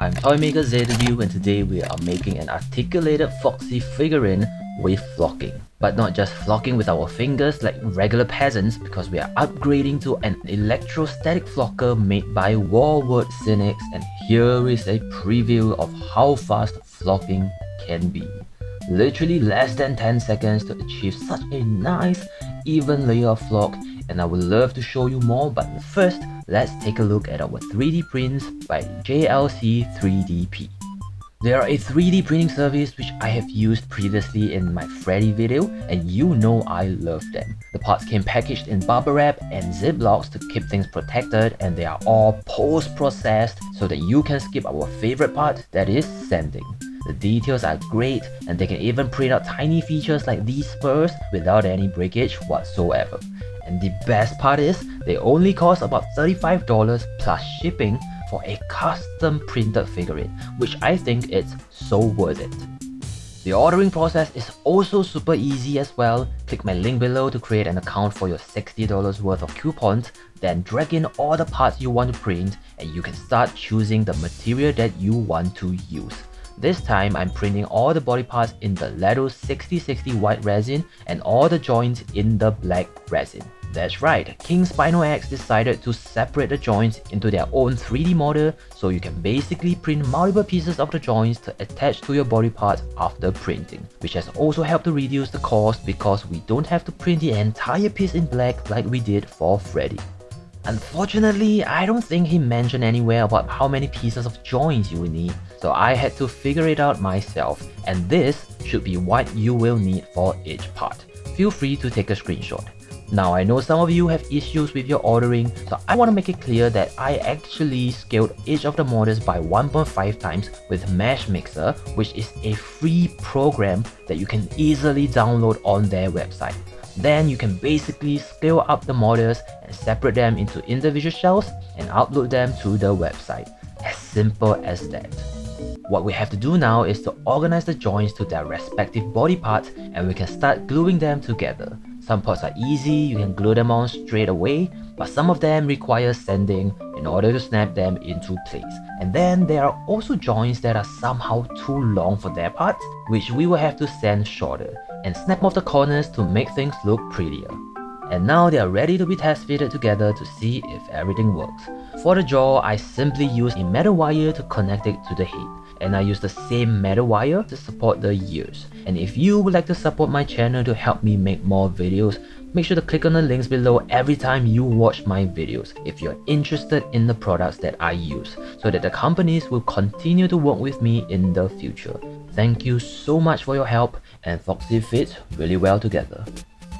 I'm Toymaker ZW and today we are making an articulated Foxy figurine with flocking. But not just flocking with our fingers like regular peasants, because we are upgrading to an electrostatic flocker made by WWScenics, and here is a preview of how fast flocking can be. Literally less than 10 seconds to achieve such a nice even layer of flock, and I would love to show you more, but first let's take a look at our 3D prints by JLC3DP. They are a 3D printing service which I have used previously in my Freddy video, and you know I love them. The parts came packaged in bubble wrap and ziplocs to keep things protected, and they are all post-processed so that you can skip our favorite part, that is sanding. The details are great, and they can even print out tiny features like these spurs without any breakage whatsoever. And the best part is, they only cost about $35 plus shipping for a custom printed figurine, which I think it's so worth it. The ordering process is also super easy as well. Click my link below to create an account for your $60 worth of coupons, then drag in all the parts you want to print, and you can start choosing the material that you want to use. This time I'm printing all the body parts in the Ledo 6060 white resin and all the joints in the black resin. That's right, King Spino X decided to separate the joints into their own 3D model, so you can basically print multiple pieces of the joints to attach to your body parts after printing, which has also helped to reduce the cost because we don't have to print the entire piece in black like we did for Freddy. Unfortunately, I don't think he mentioned anywhere about how many pieces of joints you will need, so I had to figure it out myself, and this should be what you will need for each part. Feel free to take a screenshot. Now I know some of you have issues with your ordering, so I want to make it clear that I actually scaled each of the models by 1.5 times with Mesh Mixer, which is a free program that you can easily download on their website. Then you can basically scale up the models and separate them into individual shells and upload them to the website. As simple as that. What we have to do now is to organize the joints to their respective body parts, and we can start gluing them together. Some parts are easy, you can glue them on straight away, but some of them require sanding in order to snap them into place. And then there are also joints that are somehow too long for their parts, which we will have to sand shorter and snap off the corners to make things look prettier. And now they are ready to be test fitted together to see if everything works. For the jaw, I simply use a metal wire to connect it to the head, and I use the same metal wire to support the ears. And if you would like to support my channel to help me make more videos, make sure to click on the links below every time you watch my videos if you're interested in the products that I use, so that the companies will continue to work with me in the future. Thank you so much for your help, and Foxy fits really well together.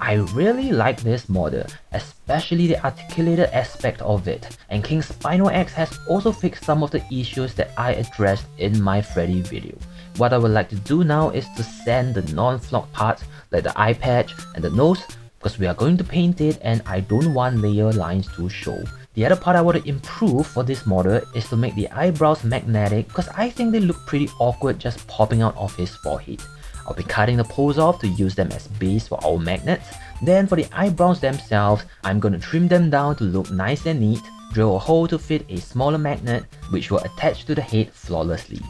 I really like this model, especially the articulated aspect of it, and King Spino X has also fixed some of the issues that I addressed in my Freddy video. What I would like to do now is to sand the non-flock parts like the eye patch and the nose, because we are going to paint it and I don't want layer lines to show. The other part I want to improve for this model is to make the eyebrows magnetic, because I think they look pretty awkward just popping out of his forehead. I'll be cutting the poles off to use them as base for our magnets. Then for the eyebrows themselves, I'm going to trim them down to look nice and neat, drill a hole to fit a smaller magnet which will attach to the head flawlessly.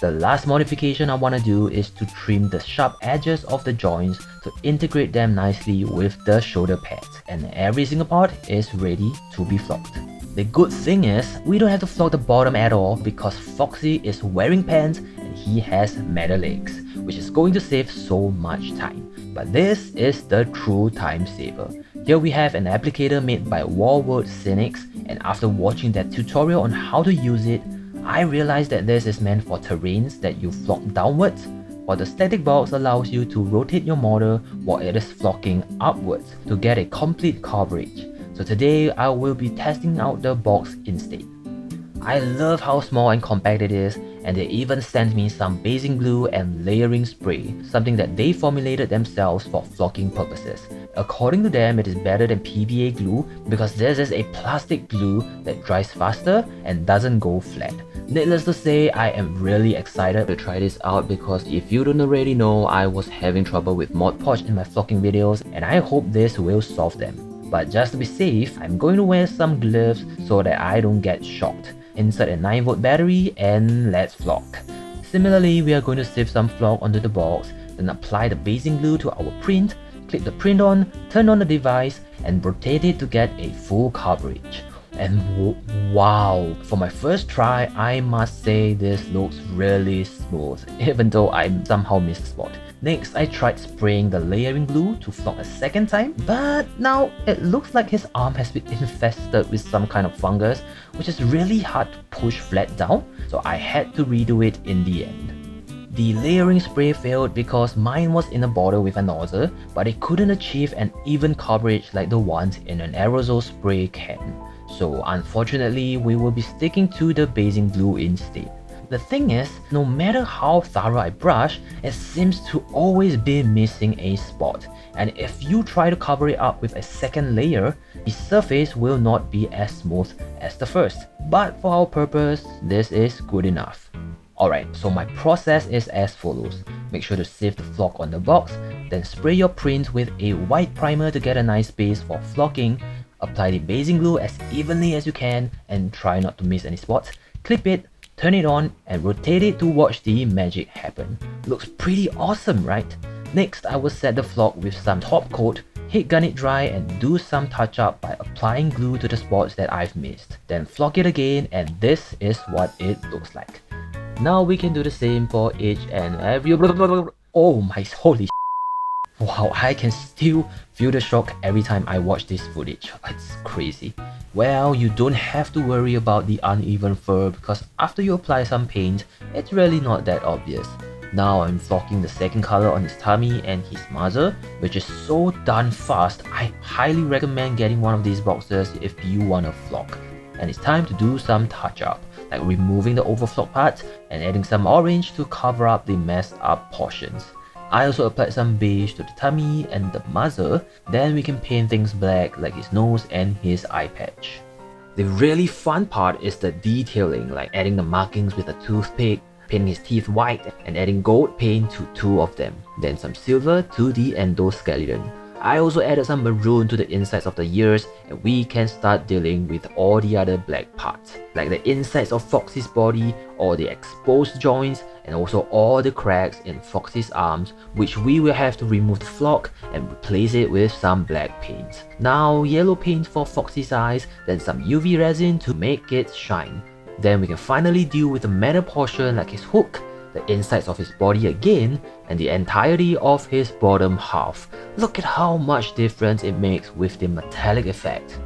The last modification I want to do is to trim the sharp edges of the joints to integrate them nicely with the shoulder pads, and every single part is ready to be flocked. The good thing is, we don't have to flock the bottom at all because Foxy is wearing pants and he has metal legs, which is going to save so much time. But this is the true time saver. Here we have an applicator made by WWScenics, and after watching that tutorial on how to use it, I realized that this is meant for terrains that you flock downwards, while the static box allows you to rotate your model while it is flocking upwards to get a complete coverage. So today I will be testing out the box instead. I love how small and compact it is, and they even sent me some basing glue and layering spray, something that they formulated themselves for flocking purposes. According to them, it is better than PVA glue because this is a plastic glue that dries faster and doesn't go flat. Needless to say, I am really excited to try this out because if you don't already know, I was having trouble with Mod Podge in my flocking videos, and I hope this will solve them. But just to be safe, I'm going to wear some gloves so that I don't get shocked. insert a 9V battery, and let's flock. Similarly, we are going to sieve some flock onto the box, then apply the basing glue to our print, click the print on, turn on the device, and rotate it to get a full coverage. And wow, for my first try, I must say this looks really smooth, even though I somehow missed a spot. Next, I tried spraying the layering glue to flock a second time, but now it looks like his arm has been infested with some kind of fungus, which is really hard to push flat down, so I had to redo it in the end. The layering spray failed because mine was in a bottle with a nozzle, but it couldn't achieve an even coverage like the ones in an aerosol spray can. So unfortunately, we will be sticking to the basing glue instead. The thing is, no matter how thorough I brush, it seems to always be missing a spot. And if you try to cover it up with a second layer, the surface will not be as smooth as the first. But for our purpose, this is good enough. Alright, so my process is as follows. Make sure to sieve the flock on the box, then spray your print with a white primer to get a nice base for flocking. Apply the basing glue as evenly as you can and try not to miss any spots. Clip it, turn it on, and rotate it to watch the magic happen. Looks pretty awesome, right? Next, I will set the flock with some top coat, heat gun it dry, and do some touch up by applying glue to the spots that I've missed. Then flock it again, and this is what it looks like. Now we can do the same for each and every... Oh my holy wow, I can still feel the shock every time I watch this footage. It's crazy. Well, you don't have to worry about the uneven fur because after you apply some paint, it's really not that obvious. Now I'm flocking the second color on his tummy and his muzzle, which is so done fast. I highly recommend getting one of these boxes if you want to flock. And it's time to do some touch up, like removing the overflock parts and adding some orange to cover up the messed up portions. I also applied some beige to the tummy and the muzzle, then we can paint things black like his nose and his eye patch. The really fun part is the detailing, like adding the markings with a toothpick, painting his teeth white, and adding gold paint to 2 of them, then some silver to the endoskeleton. I also added some maroon to the insides of the ears, and we can start dealing with all the other black parts, like the insides of Foxy's body, all the exposed joints, and also all the cracks in Foxy's arms, which we will have to remove the flock and replace it with some black paint. Now yellow paint for Foxy's eyes, then some UV resin to make it shine. Then we can finally deal with the metal portion like his hook, the insides of his body again, and the entirety of his bottom half. Look at how much difference it makes with the metallic effect.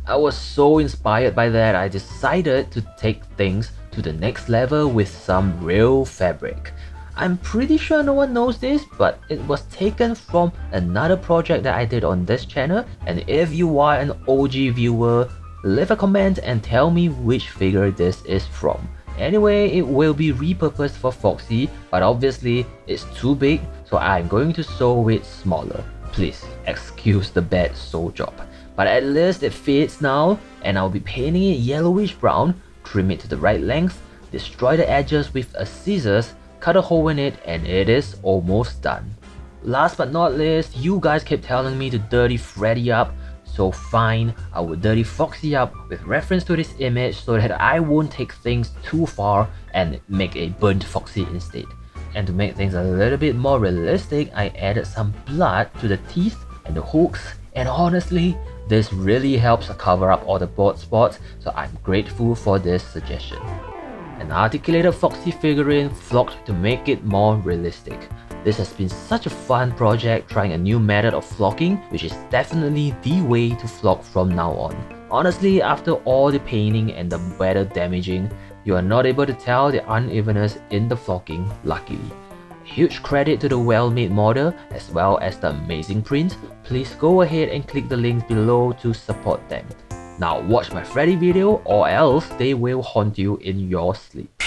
I was so inspired by that, I decided to take things to the next level with some real fabric. I'm pretty sure no one knows this, but it was taken from another project that I did on this channel, and if you are an OG viewer, leave a comment and tell me which figure this is from. Anyway, it will be repurposed for Foxy, but obviously it's too big, so I'm going to sew it smaller. Please excuse the bad sew job. But at least it fits now, and I'll be painting it yellowish brown, trim it to the right length, destroy the edges with a scissors, cut a hole in it, and it is almost done. Last but not least, you guys kept telling me to dirty Freddy up, so fine, I will dirty Foxy up with reference to this image so that I won't take things too far and make a burnt Foxy instead. And to make things a little bit more realistic, I added some blood to the teeth and the hooks, and honestly, this really helps cover up all the bald spots, so I'm grateful for this suggestion. An articulated Foxy figurine flocked to make it more realistic. This has been such a fun project trying a new method of flocking, which is definitely the way to flock from now on. Honestly, after all the painting and the weather damaging, you are not able to tell the unevenness in the flocking, luckily. Huge credit to the well-made model as well as the amazing print. Please go ahead and click the links below to support them. Now watch my Freddy video or else they will haunt you in your sleep.